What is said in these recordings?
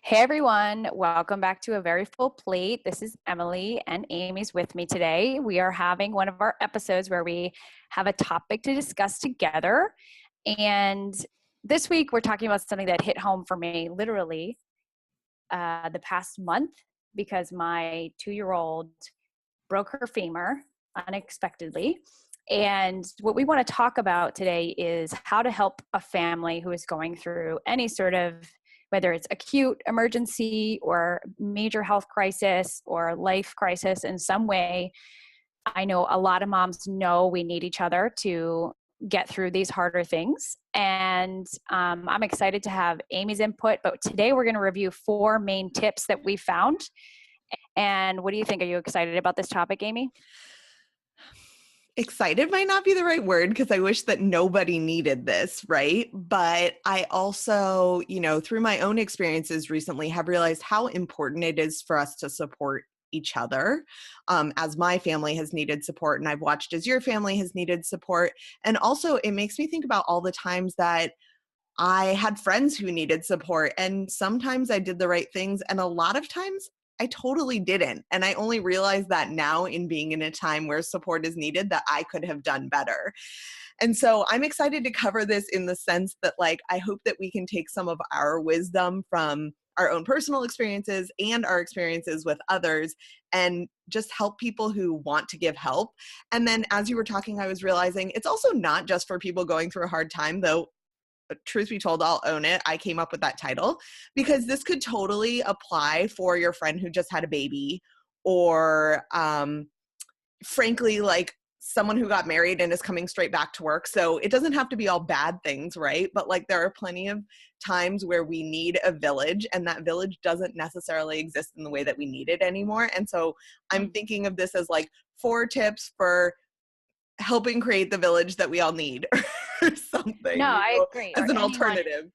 Hey everyone, welcome back to A Very Full Plate. This is Emily and Amy's with me today. We are having one of our episodes where we have a topic to discuss together. And this week we're talking about something that hit home for me literally the past month because my 2-year-old broke her femur unexpectedly. And what we want to talk about today is how to help a family who is going through any sort of, whether it's acute emergency or major health crisis or life crisis in some way. I know a lot of moms know we need each other to get through these harder things. And I'm excited to have Amy's input, but today we're going to review 4 main tips that we found. And what do you think? Are you excited about this topic, Amy? Excited might not be the right word because I wish that nobody needed this, right? But I also, through my own experiences recently have realized how important it is for us to support each other, as my family has needed support and I've watched as your family has needed support. And also it makes me think about all the times that I had friends who needed support, and sometimes I did the right things and a lot of times I totally didn't. And I only realize that now in being in a time where support is needed that I could have done better. And so I'm excited to cover this in the sense that I hope that we can take some of our wisdom from our own personal experiences and our experiences with others and just help people who want to give help. And then as you were talking, I was realizing it's also not just for people going through a hard time, though truth be told, I'll own it. I came up with that title because this could totally apply for your friend who just had a baby or frankly, someone who got married and is coming straight back to work. So it doesn't have to be all bad things, right? But there are plenty of times where we need a village and that village doesn't necessarily exist in the way that we need it anymore. And so I'm thinking of this as 4 tips for helping create the village that we all need or something. No, I agree. As an alternative.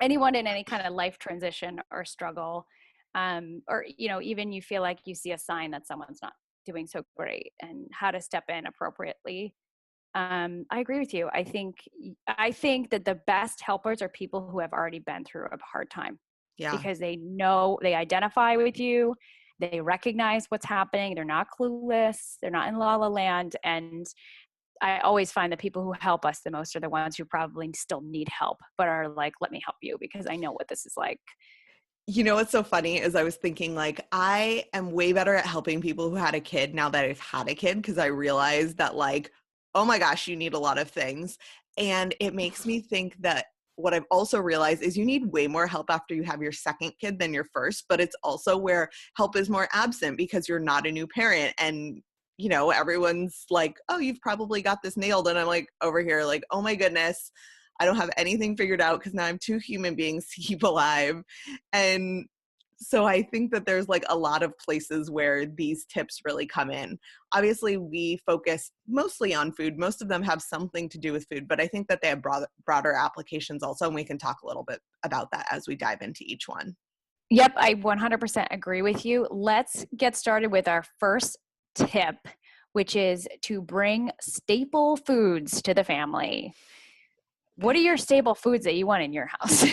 Anyone in any kind of life transition or struggle, or, even you feel like you see a sign that someone's not doing so great and how to step in appropriately. I agree with you. I think that the best helpers are people who have already been through a hard time. Yeah. Because they know, they identify with you, they recognize what's happening, they're not clueless, they're not in la la land. And I always find that people who help us the most are the ones who probably still need help, but are like, let me help you because I know what this is like. You know what's so funny is I was thinking I am way better at helping people who had a kid now that I've had a kid because I realized that oh my gosh, you need a lot of things. And it makes me think that what I've also realized is you need way more help after you have your second kid than your first, but it's also where help is more absent because you're not a new parent and everyone's like, oh, you've probably got this nailed. And I'm over here oh my goodness, I don't have anything figured out because now I'm 2 human beings to keep alive. And so I think that there's a lot of places where these tips really come in. Obviously, we focus mostly on food. Most of them have something to do with food, but I think that they have broader applications also, and we can talk a little bit about that as we dive into each one. Yep, I 100% agree with you. Let's get started with our first tip, which is to bring staple foods to the family. What are your staple foods that you want in your house?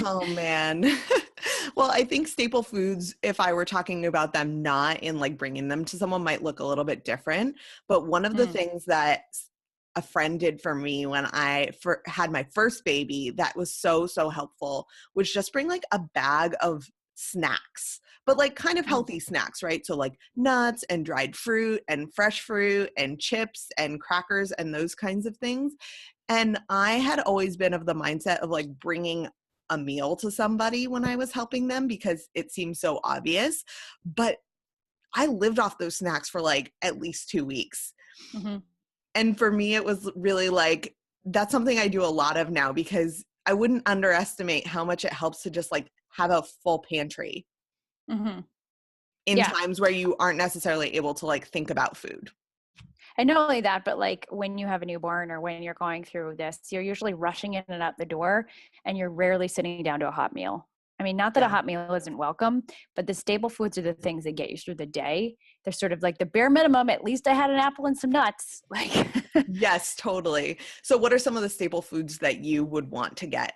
Oh, man. Well, I think staple foods, if I were talking about them not in bringing them to someone, might look a little bit different. But one of the things that a friend did for me when I had my first baby that was so, so helpful was just bring a bag of snacks, but kind of healthy snacks, right? So nuts and dried fruit and fresh fruit and chips and crackers and those kinds of things. And I had always been of the mindset of bringing a meal to somebody when I was helping them because it seemed so obvious. But I lived off those snacks for at least 2 weeks. Mm-hmm. And for me, it was really that's something I do a lot of now because I wouldn't underestimate how much it helps to just have a full pantry in times where you aren't necessarily able to think about food. And not only that, but when you have a newborn or when you're going through this, you're usually rushing in and out the door and you're rarely sitting down to a hot meal. I mean, not that a hot meal isn't welcome, but the staple foods are the things that get you through the day. They're sort of the bare minimum. At least I had an apple and some nuts. Yes, totally. So what are some of the staple foods that you would want to get?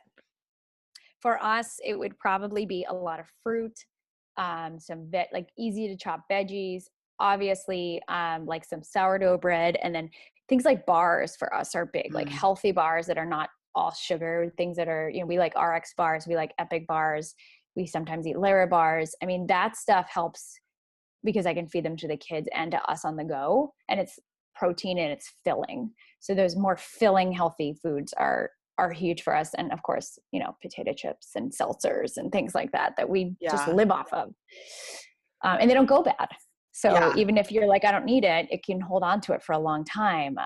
For us, it would probably be a lot of fruit, some like easy to chop veggies, obviously, like some sourdough bread, and then things like bars for us are big, like Mm. healthy bars that are not all sugar, things that are, we like RX bars, we like Epic bars, we sometimes eat Lara bars. I mean, that stuff helps because I can feed them to the kids and to us on the go, and it's protein and it's filling. So those more filling, healthy foods are huge for us. And of course, potato chips and seltzers and things like that we just Yeah. live off of. And they don't go bad. So Yeah. even if you're like, I don't need it, it can hold on to it for a long time.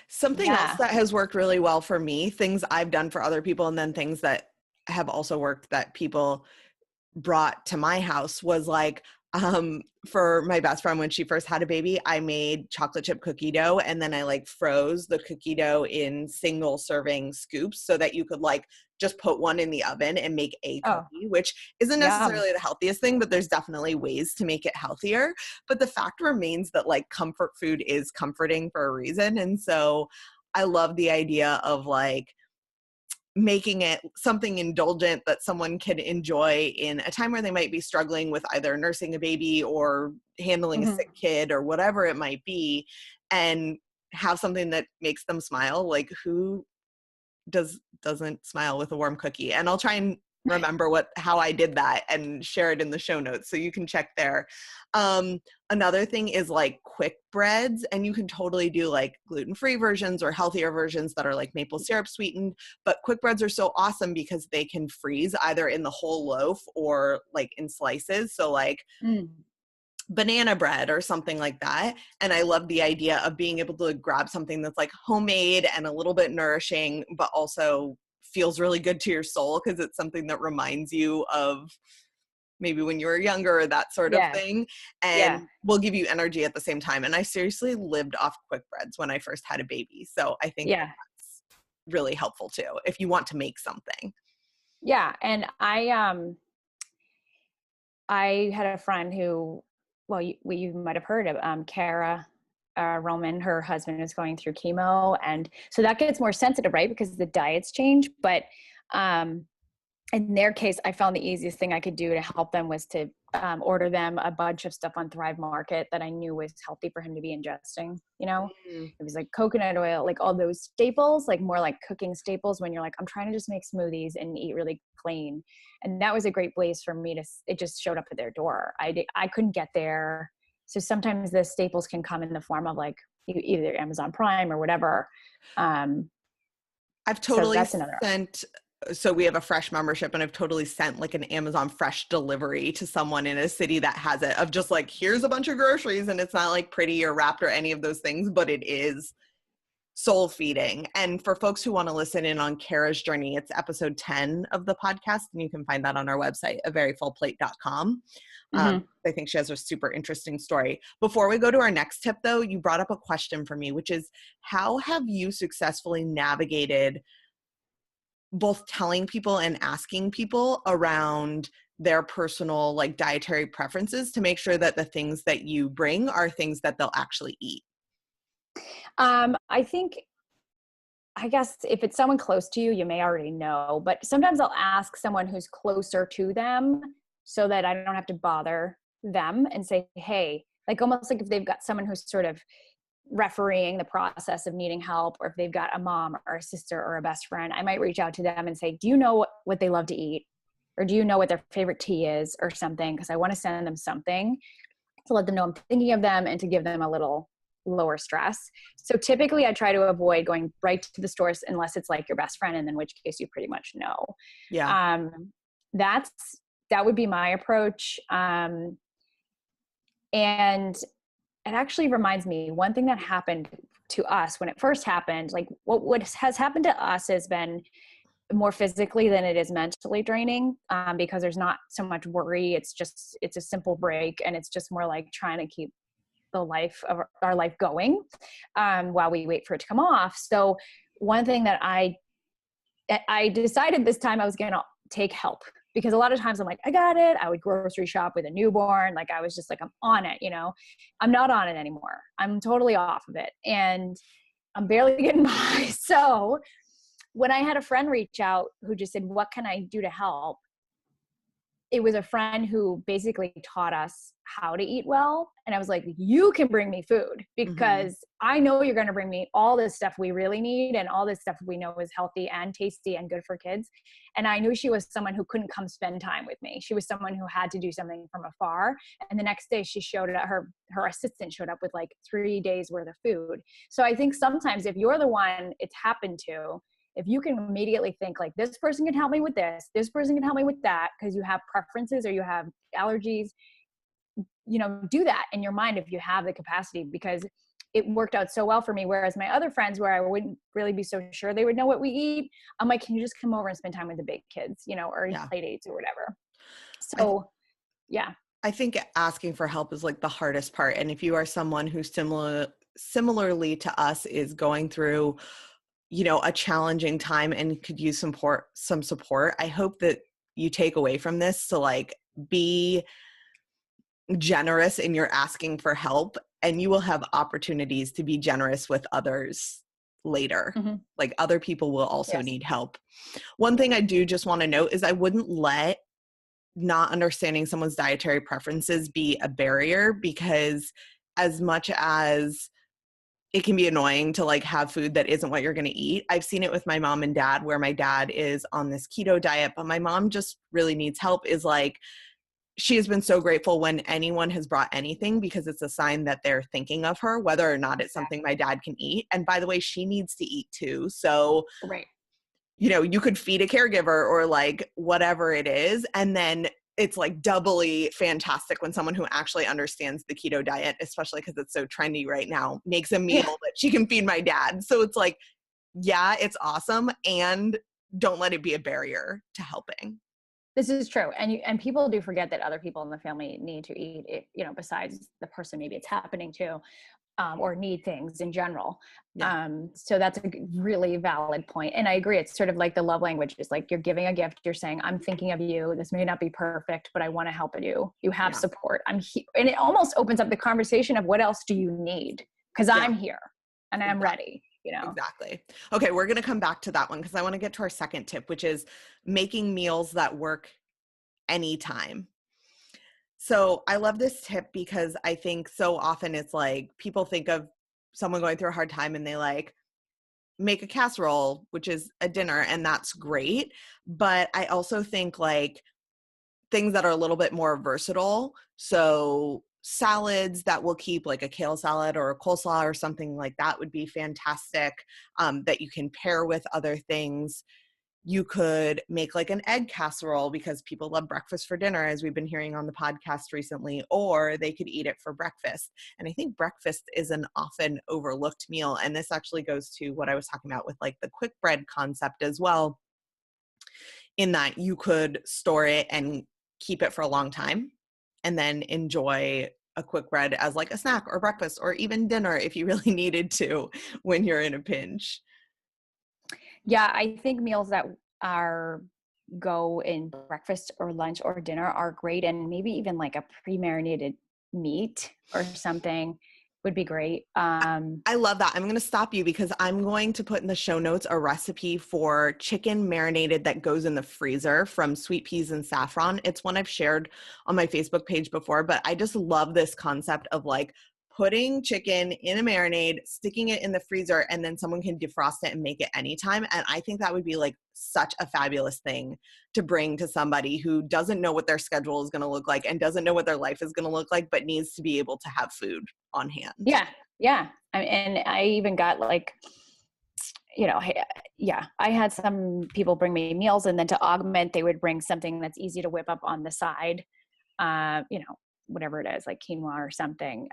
Something else Yeah. that has worked really well for me, things I've done for other people, and then things that have also worked that people brought to my house was like, for my best friend, when she first had a baby, I made chocolate chip cookie dough, and then I like froze the cookie dough in single serving scoops so that you could like just put one in the oven and make a cookie, which isn't Yum. necessarily the healthiest thing, but there's definitely ways to make it healthier. But the fact remains that like comfort food is comforting for a reason. And so I love the idea of like making it something indulgent that someone can enjoy in a time where they might be struggling with either nursing a baby or handling a Mhm. sick kid or whatever it might be, and have something that makes them smile. Like who doesn't smile with a warm cookie? And I'll try and remember how I did that and share it in the show notes so you can check there. Another thing is like quick breads, and you can totally do like gluten-free versions or healthier versions that are like maple syrup sweetened, but quick breads are so awesome because they can freeze either in the whole loaf or like in slices. So like Mm. banana bread or something like that. And I love the idea of being able to grab something that's like homemade and a little bit nourishing, but also feels really good to your soul because it's something that reminds you of maybe when you were younger or that sort of Yeah. thing, Yeah. and will give you energy at the same time. And I seriously lived off quick breads when I first had a baby. So I think Yeah. that's really helpful too if you want to make something. Yeah. And I had a friend who, well, you might have heard of, Cara Roman. Her husband is going through chemo, and so that gets more sensitive, right? Because the diets change. But um, in their case, I found the easiest thing I could do to help them was to order them a bunch of stuff on Thrive Market that I knew was healthy for him to be ingesting. Mm. It was like coconut oil, like all those staples, like more like cooking staples when you're like, I'm trying to just make smoothies and eat really clean. And that was a great place for me it just showed up at their door. I couldn't get there. So sometimes the staples can come in the form of like either Amazon Prime or whatever. I've So totally that's another. so we have a Fresh membership, and I've totally sent like an Amazon Fresh delivery to someone in a city that has it, of just like, here's a bunch of groceries, and it's not like pretty or wrapped or any of those things, but it is soul feeding. And for folks who want to listen in on Cara's journey, it's episode 10 of the podcast, and you can find that on our website, averyfullplate.com. Mm-hmm. I think she has a super interesting story. Before we go to our next tip, though, you brought up a question for me, which is, how have you successfully navigated both telling people and asking people around their personal like dietary preferences to make sure that the things that you bring are things that they'll actually eat? I guess if it's someone close to you, you may already know, but sometimes I'll ask someone who's closer to them so that I don't have to bother them and say, hey, like almost like if they've got someone who's sort of refereeing the process of needing help, or if they've got a mom or a sister or a best friend, I might reach out to them and say, do you know what they love to eat? Or do you know what their favorite tea is or something? Because I want to send them something to let them know I'm thinking of them and to give them a little lower stress. So typically I try to avoid going right to the stores unless it's like your best friend, and in which case you pretty much know. Yeah. That would be my approach. And it actually reminds me, one thing that happened to us when it first happened, like what has happened to us has been more physically than it is mentally draining, because there's not so much worry. It's a simple break, and it's just more like trying to keep the life of our life going while we wait for it to come off. So one thing that I decided this time I was going to take help, because a lot of times I'm like, I got it. I would grocery shop with a newborn. Like I was just like, I'm on it, I'm not on it anymore. I'm totally off of it. And I'm barely getting by. So when I had a friend reach out who just said, what can I do to help? It was a friend who basically taught us how to eat well. And I was like, you can bring me food because I know you're going to bring me all this stuff we really need and all this stuff we know is healthy and tasty and good for kids. And I knew she was someone who couldn't come spend time with me. She was someone who had to do something from afar. And the next day she showed up, her assistant showed up with like 3 days worth of food. So I think sometimes if you're the one it's happened to, if you can immediately think like, this person can help me with this person can help me with that, because you have preferences or you have allergies, do that in your mind if you have the capacity, because it worked out so well for me. Whereas my other friends, where I wouldn't really be so sure they would know what we eat, I'm like, can you just come over and spend time with the big kids, or play dates or whatever. So I think asking for help is like the hardest part. And if you are someone who similarly to us is going through a challenging time and could use some support, I hope that you take away from this to like be generous in your asking for help, and you will have opportunities to be generous with others later. Like other people will also need help. One thing I do just want to note is I wouldn't let not understanding someone's dietary preferences be a barrier, because as much as it can be annoying to like have food that isn't what you're going to eat. I've seen it with my mom and dad, where my dad is on this keto diet, but my mom just really needs help. Is like, she has been so grateful when anyone has brought anything, because it's a sign that they're thinking of her, whether or not it's something my dad can eat. And by the way, she needs to eat too. So, you could feed a caregiver or like whatever it is. And then it's like doubly fantastic when someone who actually understands the keto diet, especially because it's so trendy right now, makes a meal that she can feed my dad. So it's like, it's awesome. And don't let it be a barrier to helping. This is true. And people do forget that other people in the family need to eat it, besides the person maybe it's happening to, or need things in general. So that's a really valid point. And I agree. It's sort of like the love language is like, you're giving a gift. You're saying, I'm thinking of you. This may not be perfect, but I want to help you. You have support. I'm here. And it almost opens up the conversation of what else do you need? Because I'm here and I'm ready. Exactly. Okay. We're going to come back to that one, because I want to get to our second tip, which is making meals that work anytime. So I love this tip because I think so often it's like people think of someone going through a hard time and they like make a casserole, which is a dinner, and that's great. But I also think like things that are a little bit more versatile. So salads that will keep, like a kale salad or a coleslaw or something like that would be fantastic, that you can pair with other things. You could make like an egg casserole, because people love breakfast for dinner, as we've been hearing on the podcast recently, or they could eat it for breakfast. And I think breakfast is an often overlooked meal. And this actually goes to what I was talking about with like the quick bread concept as well, in that you could store it and keep it for a long time and then enjoy a quick bread as like a snack or breakfast or even dinner if you really needed to when you're in a pinch. Yeah, I think meals that go in breakfast or lunch or dinner are great. And maybe even like a pre-marinated meat or something would be great. I love that. I'm going to stop you because I'm going to put in the show notes a recipe for chicken marinated that goes in the freezer from Sweet Peas and Saffron. It's one I've shared on my Facebook page before, but I just love this concept of like putting chicken in a marinade, sticking it in the freezer, and then someone can defrost it and make it anytime. And I think that would be like such a fabulous thing to bring to somebody who doesn't know what their schedule is going to look like and doesn't know what their life is going to look like, but needs to be able to have food on hand. Yeah. And I even got like, I had some people bring me meals, and then to augment, they would bring something that's easy to whip up on the side. Whatever it is, like quinoa or something,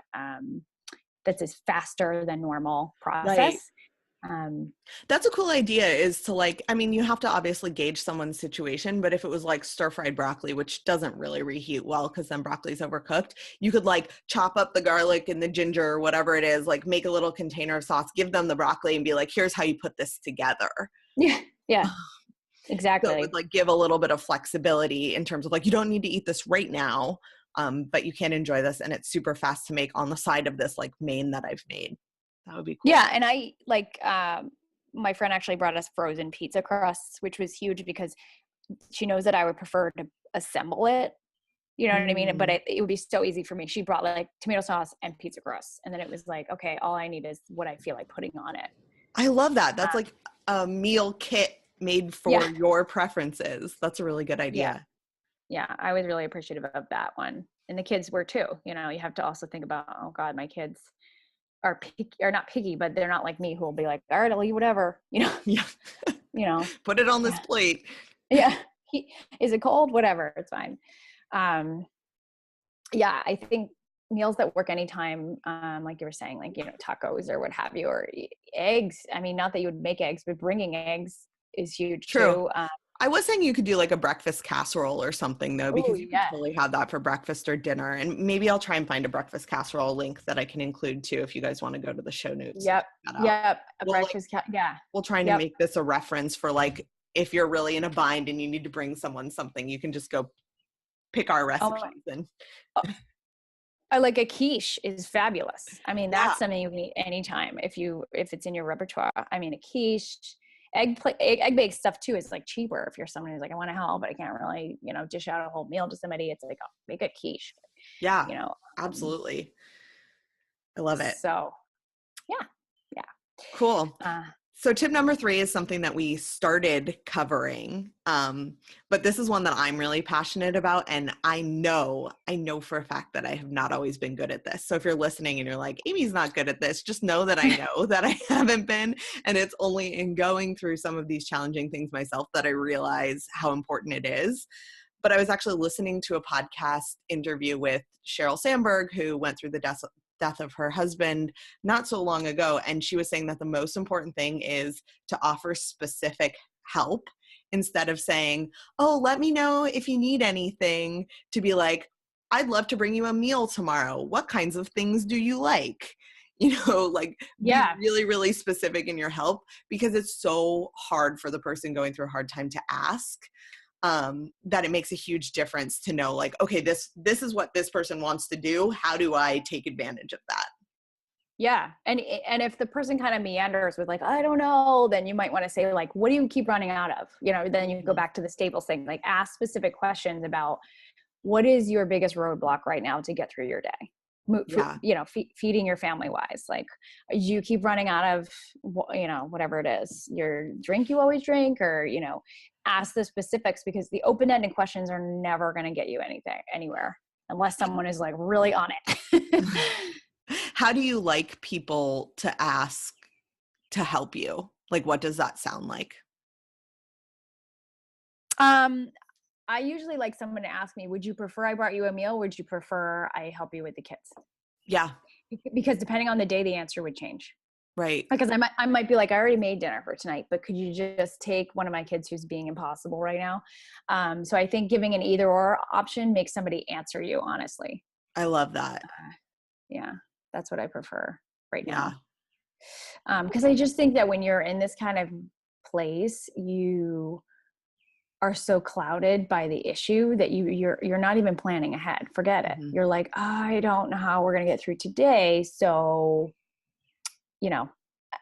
that's just faster than normal process. Right. That's a cool idea, is to like, I mean, you have to obviously gauge someone's situation, but if it was like stir-fried broccoli, which doesn't really reheat well because then broccoli's overcooked, you could like chop up the garlic and the ginger or whatever it is, like make a little container of sauce, give them the broccoli and be like, here's how you put this together. Yeah. Exactly. So it would like give a little bit of flexibility in terms of like, you don't need to eat this right now, but you can enjoy this, and it's super fast to make on the side of this like main that I've made. That would be cool. Yeah. And I like, my friend actually brought us frozen pizza crusts, which was huge because she knows that I would prefer to assemble it. You know what I mean? But Mm. it would be so easy for me. She brought like tomato sauce and pizza crust. And then it was like, okay, all I need is what I feel like putting on it. I love that. That's Uh, like a meal kit made for yeah. your preferences. That's a really good Yeah. idea. Yeah. I was really appreciative of that one. And the kids were too. You know, you have to also think about, oh God, my kids are not picky, but they're not like me who will be like, all right, I'll eat whatever, Yeah. you know, Put it on this yeah. plate. Yeah. Is it cold? Whatever. It's fine. Um, yeah, I think meals that work anytime, like you were saying, like, tacos or what have you, or eggs. I mean, not that you would make eggs, but bringing eggs is huge True. too. I was saying you could do like a breakfast casserole or something though, Oh because you could yeah. totally have that for breakfast or dinner. And maybe I'll try and find a breakfast casserole link that I can include too if you guys want to go to the show notes and Yep. check that out. Yep. A We'll like breakfast. Yeah. we'll try to Yep. make this a reference for like if you're really in a bind and you need to bring someone something, you can just go pick our Oh, recipes and I like a quiche is fabulous. I mean, yeah. that's something you can eat anytime if it's in your repertoire. I mean, a quiche, egg baked stuff too is like cheaper if you're someone who's like, I want to help, but I can't really, dish out a whole meal to somebody. It's like, oh, make a quiche, Yeah, you know. absolutely. I love it. So, yeah, yeah. Cool. So tip number 3 is something that we started covering, but this is one that I'm really passionate about, and I know for a fact that I have not always been good at this. So if you're listening and you're like, Amy's not good at this, just know that I know that I haven't been, and it's only in going through some of these challenging things myself that I realize how important it is. But I was actually listening to a podcast interview with Sheryl Sandberg, who went through the death of her husband not so long ago. And she was saying that the most important thing is to offer specific help instead of saying, oh, let me know if you need anything, to be like, I'd love to bring you a meal tomorrow. What kinds of things do you like? Like be Yeah. really, really specific in your help, because it's so hard for the person going through a hard time to ask. That it makes a huge difference to know like, okay, this is what this person wants to do. How do I take advantage of that? Yeah. And if the person kind of meanders with like, I don't know, then you might want to say like, what do you keep running out of? Then you go back to the Staples thing, like ask specific questions about what is your biggest roadblock right now to get through your day? Yeah. Feeding your family wise, like you keep running out of, whatever it is, your drink you always drink, or, ask the specifics, because the open-ended questions are never going to get you anywhere unless someone is like really on it. How do you like people to ask to help you? Like, what does that sound like? I usually like someone to ask me, would you prefer I brought you a meal? Would you prefer I help you with the kids? Yeah. Because depending on the day, the answer would change. Right. Because I might be like, I already made dinner for tonight, but could you just take one of my kids who's being impossible right now? So I think giving an either or option makes somebody answer you honestly. I love that. Yeah, that's what I prefer right Yeah. now. Because I just think that when you're in this kind of place, you are so clouded by the issue that you're not even planning ahead. Forget it. Mm-hmm. You're like, I don't know how we're going to get through today. So,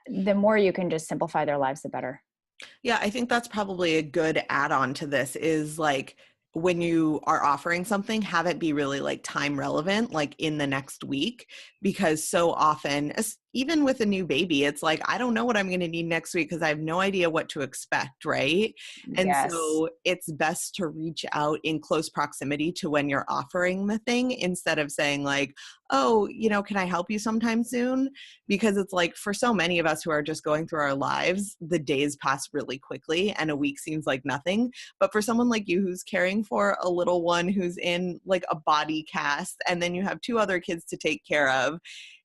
the more you can just simplify their lives, the better. Yeah, I think that's probably a good add-on to this, is like when you are offering something, have it be really like time relevant, like in the next week, because so often, even with a new baby, it's like, I don't know what I'm going to need next week because I have no idea what to expect, right? And Yes. so it's best to reach out in close proximity to when you're offering the thing, instead of saying like, oh, can I help you sometime soon? Because it's like, for so many of us who are just going through our lives, the days pass really quickly and a week seems like nothing. But for someone like you who's caring for a little one who's in like a body cast, and then you have 2 other kids to take care of,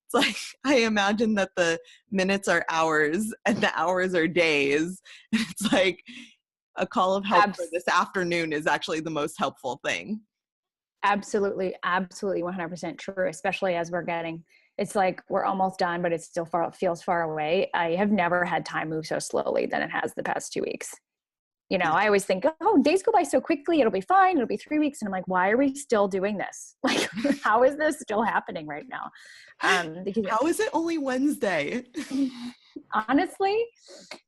it's like, I imagine that the minutes are hours and the hours are days. It's like a call of help for this afternoon is actually the most helpful thing. Absolutely. Absolutely. 100% true. Especially as it's like we're almost done, but it still feels far away. I have never had time move so slowly than it has the past 2 weeks. You know, I always think, oh, days go by so quickly. It'll be fine. It'll be 3 weeks. And I'm like, why are we still doing this? Like, how is this still happening right now? Because How is it only Wednesday? honestly,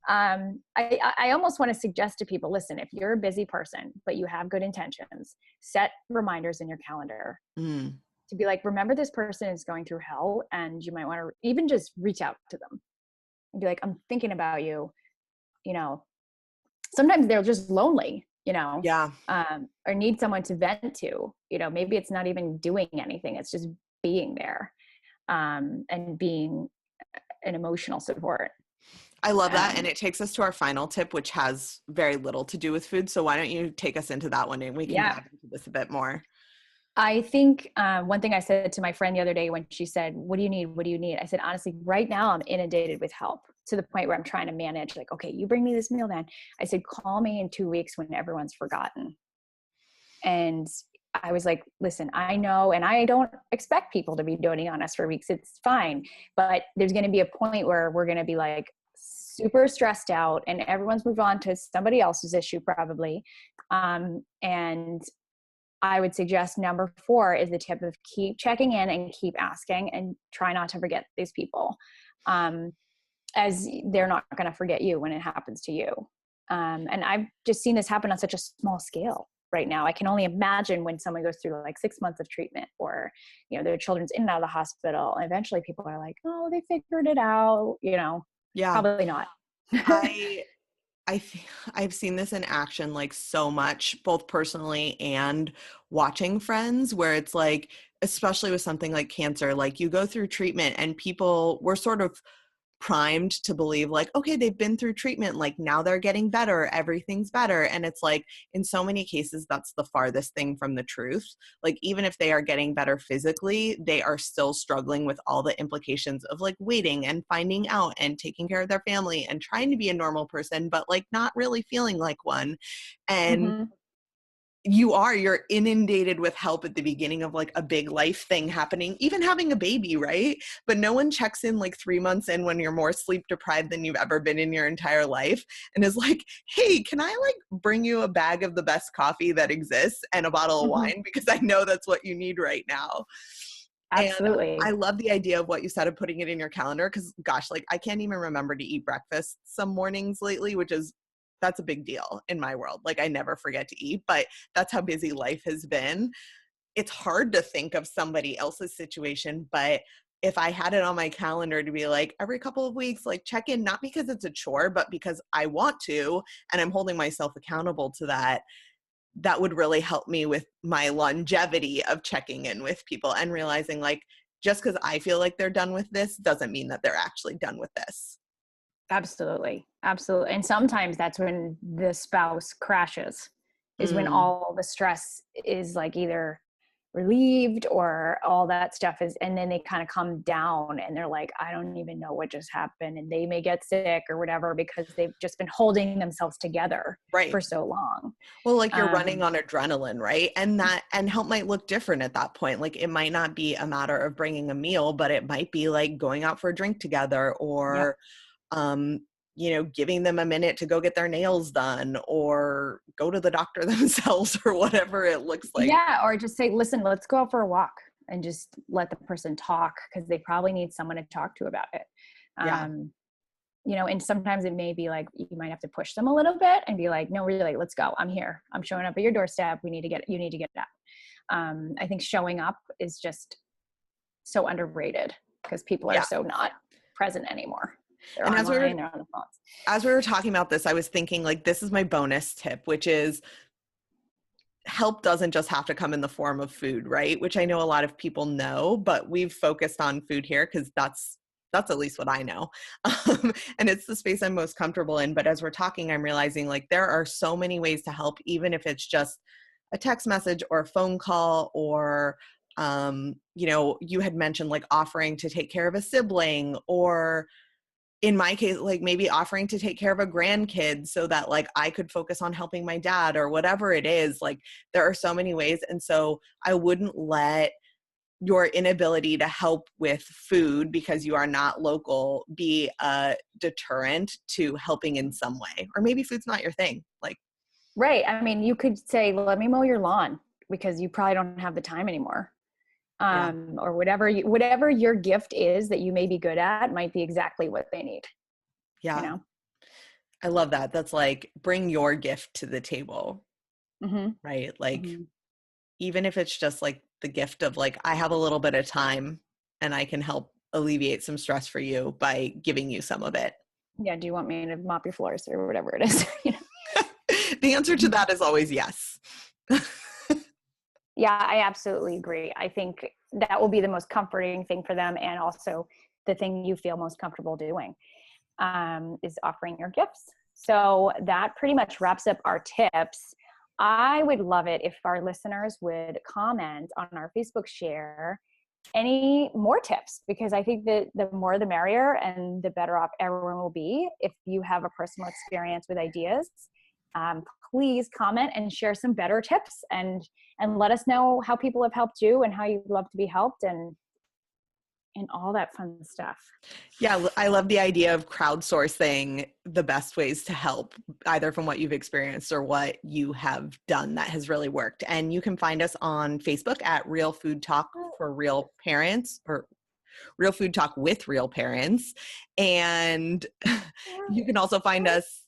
I almost want to suggest to people, listen, if you're a busy person, but you have good intentions, set reminders in your calendar to be like, remember this person is going through hell, and you might want to even just reach out to them and be like, I'm thinking about you. You know, sometimes they're just lonely, you know, Yeah. or need someone to vent to. You know, maybe it's not even doing anything. It's just being there, and being an emotional support. I love that. And it takes us to our final tip, which has very little to do with food. So why don't you take us into that one and we can dive into this a bit more. I think one thing I said to my friend the other day when she said, what do you need? What do you need? I said, honestly, right now I'm inundated with help to the point where I'm trying to manage, like, okay, you bring me this meal then. I said, call me in 2 weeks when everyone's forgotten. And I was like, listen, I know, and I don't expect people to be doting on us for weeks. It's fine. But there's going to be a point where we're going to be like super stressed out and everyone's moved on to somebody else's issue probably. And I would suggest number 4 is the tip of keep checking in and keep asking and try not to forget these people, as they're not going to forget you when it happens to you. And I've just seen this happen on such a small scale right now. I can only imagine when someone goes through like 6 months of treatment, or, you know, their children's in and out of the hospital. And eventually people are like, oh, they figured it out, you know. Yeah. Probably not. I've seen this in action like so much, both personally and watching friends, where it's like, especially with something like cancer, like you go through treatment and people were sort of primed to believe like, okay, they've been through treatment, like now they're getting better, everything's better. And it's like, in so many cases, that's the farthest thing from the truth. Like, even if they are getting better physically, they are still struggling with all the implications of like waiting and finding out and taking care of their family and trying to be a normal person, but like not really feeling like one. And you're inundated with help at the beginning of like a big life thing happening, even having a baby, right? But no one checks in like 3 months in when you're more sleep deprived than you've ever been in your entire life and is like, hey, can I like bring you a bag of the best coffee that exists and a bottle of wine? Because I know that's what you need right now. Absolutely. And I love the idea of what you said of putting it in your calendar, because gosh, like I can't even remember to eat breakfast some mornings lately, that's a big deal in my world. Like I never forget to eat, but that's how busy life has been. It's hard to think of somebody else's situation, but if I had it on my calendar to be like every couple of weeks, like check in, not because it's a chore, but because I want to, and I'm holding myself accountable to that, that would really help me with my longevity of checking in with people and realizing like, just because I feel like they're done with this doesn't mean that they're actually done with this. Absolutely. Absolutely. And sometimes that's when the spouse crashes, is when all the stress is like either relieved or all that stuff is, and then they kind of come down and they're like, I don't even know what just happened. And they may get sick or whatever because they've just been holding themselves together for so long. Well, like you're running on adrenaline, right? And help might look different at that point. Like it might not be a matter of bringing a meal, but it might be like going out for a drink together, or you know, giving them a minute to go get their nails done or go to the doctor themselves or whatever it looks like. Yeah. Or just say, listen, let's go out for a walk and just let the person talk, because they probably need someone to talk to about it. You know, and sometimes it may be like, you might have to push them a little bit and be like, no, really, let's go. I'm here. I'm showing up at your doorstep. You need to get it out. I think showing up is just so underrated because people are so not present anymore. They're online, they're on the phones. As we were talking about this, I was thinking like, this is my bonus tip, which is help doesn't just have to come in the form of food, right? Which I know a lot of people know, but we've focused on food here because that's at least what I know. And it's the space I'm most comfortable in. But as we're talking, I'm realizing like there are so many ways to help, even if it's just a text message or a phone call, or you know, you had mentioned like offering to take care of a sibling, or in my case, like maybe offering to take care of a grandkid so that like I could focus on helping my dad, or whatever it is. Like there are so many ways. And so I wouldn't let your inability to help with food because you are not local be a deterrent to helping in some way. Or maybe food's not your thing. Like Right. I mean, you could say, let me mow your lawn because you probably don't have the time anymore. Yeah. Or whatever your gift is that you may be good at might be exactly what they need, you Yeah. know? I love that. That's like, bring your gift to the table, Mm-hmm. right? Like, Mm-hmm. even if it's just like the gift of like, I have a little bit of time and I can help alleviate some stress for you by giving you some of it. Yeah. Do you want me to mop your floors or whatever it is? You know? The answer to that is always yes. Yeah, I absolutely agree. I think that will be the most comforting thing for them, and also the thing you feel most comfortable doing is offering your gifts. So that pretty much wraps up our tips. I would love it if our listeners would comment on our Facebook share any more tips, because I think that the more the merrier and the better off everyone will be. If you have a personal experience with ideas, please comment and share some better tips, and let us know how people have helped you and how you'd love to be helped, and all that fun stuff. Yeah, I love the idea of crowdsourcing the best ways to help, either from what you've experienced or what you have done that has really worked. And you can find us on Facebook at Real Food Talk for Real Parents, or Real Food Talk with Real Parents. And you can also find us,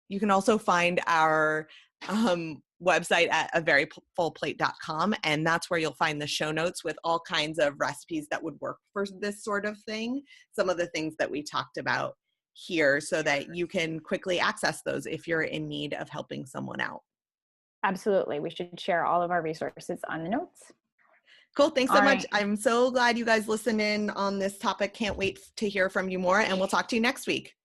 you can also find our website at averyfullplate.com, and that's where you'll find the show notes with all kinds of recipes that would work for this sort of thing, some of the things that we talked about here, so that you can quickly access those if you're in need of helping someone out. Absolutely. We should share all of our resources on the notes. Cool. Thanks so All much. right. I'm so glad you guys listened in on this topic. Can't wait to hear from you more, and we'll talk to you next week.